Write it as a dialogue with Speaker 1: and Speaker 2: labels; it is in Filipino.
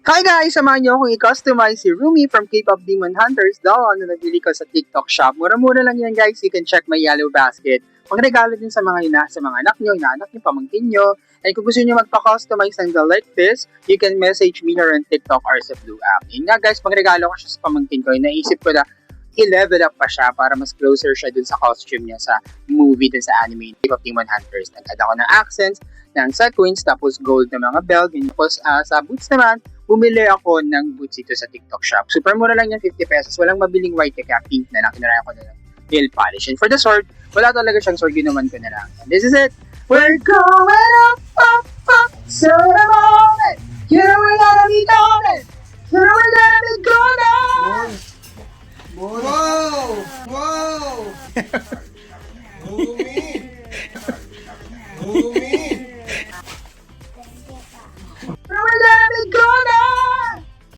Speaker 1: Hi guys! Samahan niyo akong i-customize si Rumi from K-pop Demon Hunters doll na nabili ko sa TikTok shop. Mura-mura lang yan guys. You can check my yellow basket. Pangregalo din sa mga anak niyo, inaanak niyo, pamangkin niyo. And kung gusto niyo magpa-customize ng doll like this, you can message me here on TikTok or sa Blue app. Yun nga guys, pangregalo ko siya sa pamangkin ko. Naisip ko na i-level up pa siya para mas closer siya dun sa costume niya sa movie dun sa anime K-pop Demon Hunters. Nag-add ako ng accents, ng sequins, tapos gold na mga belt. Tapos sa boots naman, bumili ako ng boots ito sa TikTok shop. Super mura lang yan, 50 pesos. Walang mabiling white kaya pink na lang. Kinaraya ko na lang nail polish. And for the sword, wala talaga siyang sword. Ginawan ko na lang. And this is it. We're going up, up, up. So the moment, you know we're gonna be gone.